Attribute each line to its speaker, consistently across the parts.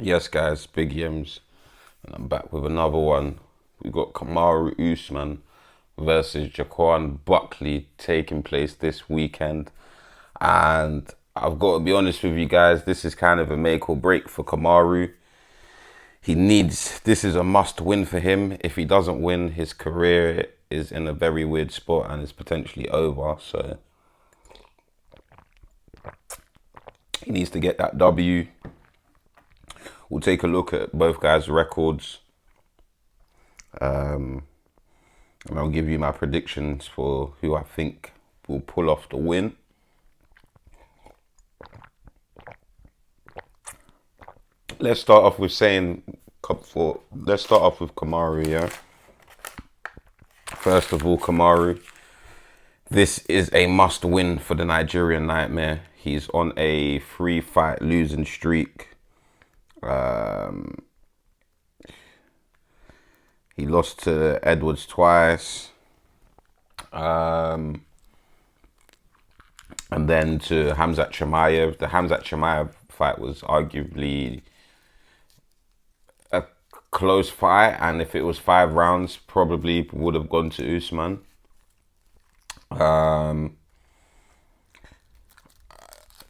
Speaker 1: Yes, guys, Big Yims, and I'm back with another one. We got Kamaru Usman versus Joaquin Buckley taking place this weekend, and I've got to be honest with you guys. This is kind of a make or break for Kamaru. This is a must win for him. If he doesn't win, his career is in a very weird spot and is potentially over. So he needs to get that W. We'll take a look at both guys' records. And I'll give you my predictions for who I think will pull off the win. Let's start off with let's start off with Kamaru, yeah. First of all, Kamaru, this is a must win for the Nigerian Nightmare. He's on a 3-fight losing streak. He lost to Edwards twice. And then to Hamzat Chimaev. The Hamzat Chimaev fight was arguably a close fight, and if it was 5 rounds, probably would have gone to Usman.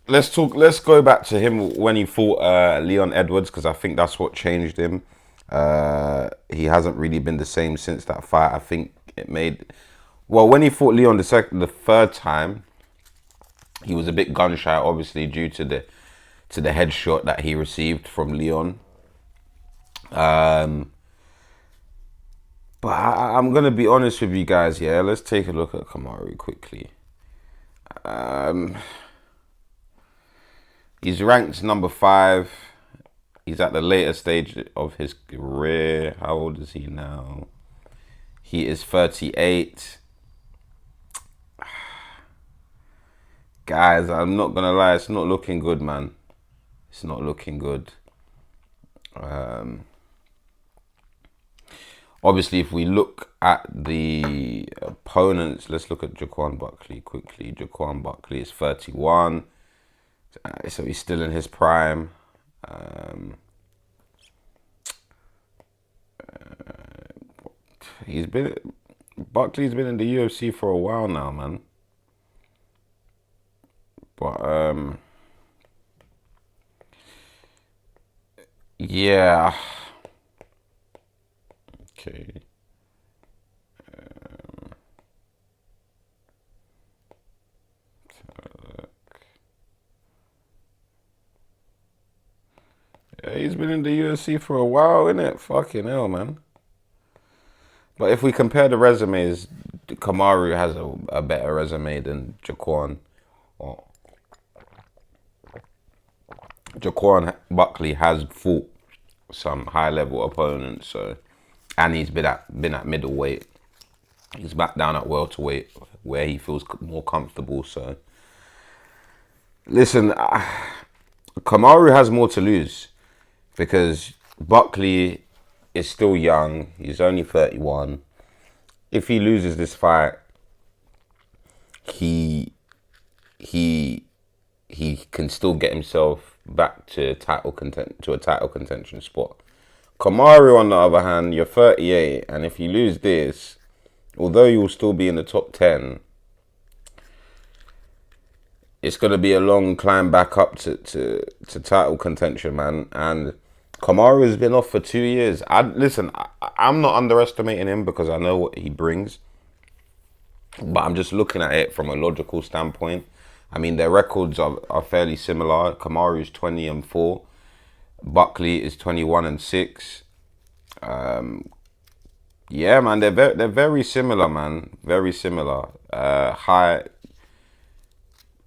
Speaker 1: Let's go back to him when he fought Leon Edwards, because I think that's what changed him. He hasn't really been the same since that fight. I think it made when he fought Leon the third time, he was a bit gun shy, obviously due to the headshot that he received from Leon. But I'm gonna be honest with you guys. Yeah, let's take a look at Kamaru quickly. He's ranked number 5. He's at the later stage of his career. How old is he now? He is 38. Guys, I'm not gonna lie, it's not looking good, man. It's not looking good. Obviously, if we look at the opponents, let's look at Joaquin Buckley quickly. Joaquin Buckley is 31, so he's still in his prime. Buckley's been in the UFC for a while now, man. But yeah. Okay. Yeah, he's been in the UFC for a while, innit? Fucking hell, man. But if we compare the resumes, Kamaru has a better resume than Joaquin. Well, Joaquin Buckley has fought some high level opponents, so, and he's been at middleweight. He's back down at welterweight where he feels more comfortable. So, listen, Kamaru has more to lose because Buckley is still young. He's only 31. If he loses this fight, he can still get himself back to a title contention spot. Kamaru, on the other hand, you're 38, and if you lose this, although you will still be in the top 10, it's going to be a long climb back up to title contention, man. And Kamaru has been off for 2 years. I'm not underestimating him because I know what he brings. But I'm just looking at it from a logical standpoint. I mean, their records are fairly similar. Kamaru is 20-4. Buckley is 21-6. Yeah, man, they're very similar, man. Very similar. High.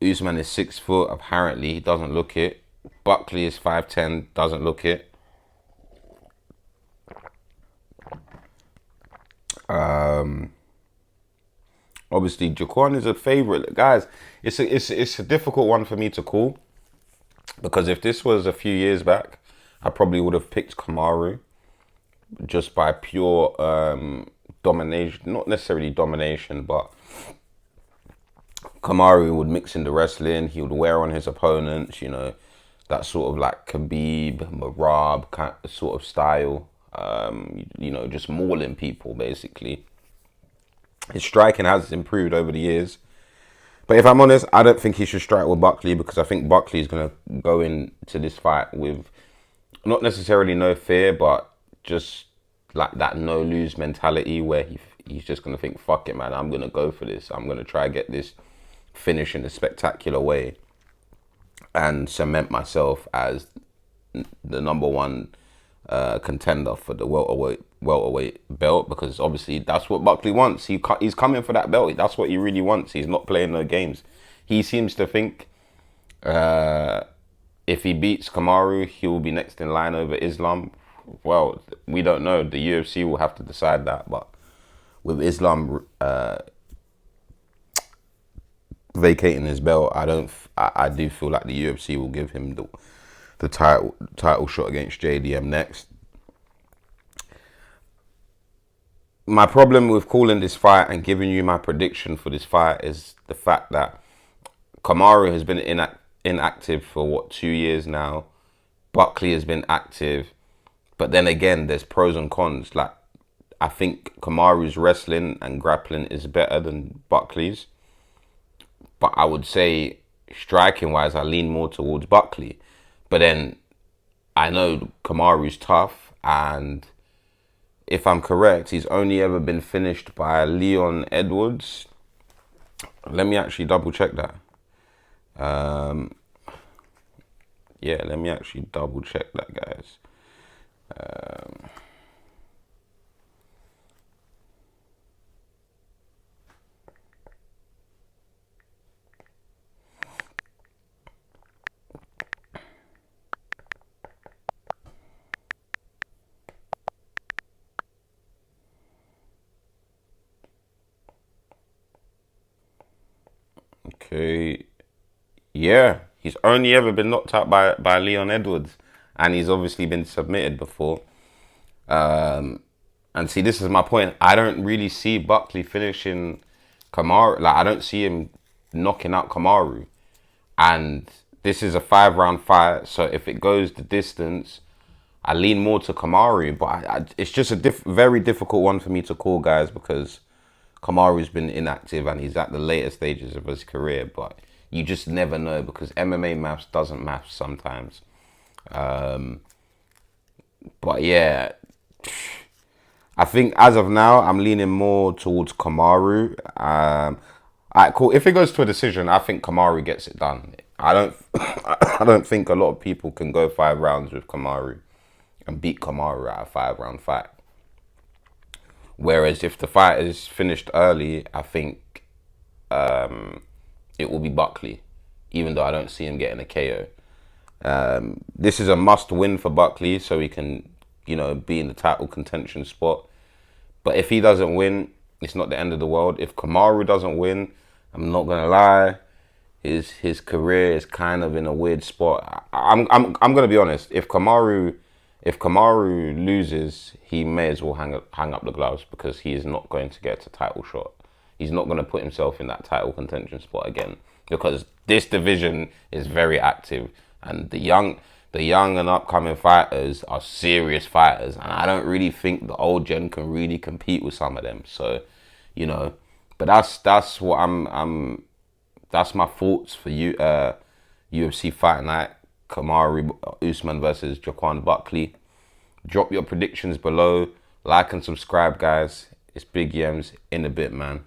Speaker 1: Usman is 6 foot. Apparently, he doesn't look it. Buckley is 5'10". Doesn't look it. Obviously, Joaquin is a favorite, guys. It's a difficult one for me to call because if this was a few years back, I probably would have picked Kamaru just by pure domination. Not necessarily domination, but Kamaru would mix in the wrestling. He would wear on his opponents. You know, that sort of like Khabib, Marab kind of sort of style. You know, just mauling people basically. His striking has improved over the years. But if I'm honest, I don't think he should strike with Buckley because I think Buckley is going to go into this fight with not necessarily no fear, but just like that no lose mentality where he's just going to think, fuck it, man, I'm going to go for this. I'm going to try and get this finish in a spectacular way and cement myself as the number one contender for the welterweight belt, because obviously that's what Buckley wants. He's coming for that belt. That's what he really wants. He's not playing no games. He seems to think if he beats Kamaru, he will be next in line over Islam. Well, we don't know. The UFC will have to decide that. But with Islam vacating his belt, I do feel like the UFC will give him the title shot against JDM next. My problem with calling this fight and giving you my prediction for this fight is the fact that Kamaru has been inactive for 2 years now. Buckley has been active, but then again, there's pros and cons. Like, I think Kamaru's wrestling and grappling is better than Buckley's, but I would say striking wise, I lean more towards Buckley. But then I know Kamaru's tough, and if I'm correct, he's only ever been finished by Leon Edwards. Let me actually double check that. Yeah, let me actually double check that, guys. Okay. Yeah, he's only ever been knocked out by Leon Edwards, and he's obviously been submitted before. And see, this is my point. I don't really see Buckley finishing Kamaru. Like, I don't see him knocking out Kamaru. And this is a 5-round fight, so if it goes the distance, I lean more to Kamaru. But it's just a very difficult one for me to call, guys, because Kamaru's been inactive and he's at the later stages of his career. But you just never know, because MMA maths doesn't maths sometimes. But yeah, I think as of now, I'm leaning more towards Kamaru. Alright, cool. If it goes to a decision, I think Kamaru gets it done. I don't think a lot of people can go 5 rounds with Kamaru and beat Kamaru at a 5-round fight. Whereas if the fight is finished early, I think it will be Buckley, even though I don't see him getting a KO. This is a must-win for Buckley, so he can, you know, be in the title contention spot. But if he doesn't win, it's not the end of the world. If Kamaru doesn't win, I'm not gonna lie, his career is kind of in a weird spot. I'm gonna be honest. If Kamaru loses, he may as well hang up the gloves, because he is not going to get a title shot. He's not going to put himself in that title contention spot again, because this division is very active, and the young and upcoming fighters are serious fighters, and I don't really think the old gen can really compete with some of them. So, you know, but that's what that's my thoughts for you. UFC Fight Night, Kamaru Usman versus Joaquin Buckley. Drop your predictions below. Like and subscribe, guys. It's Big Yems in a bit, man.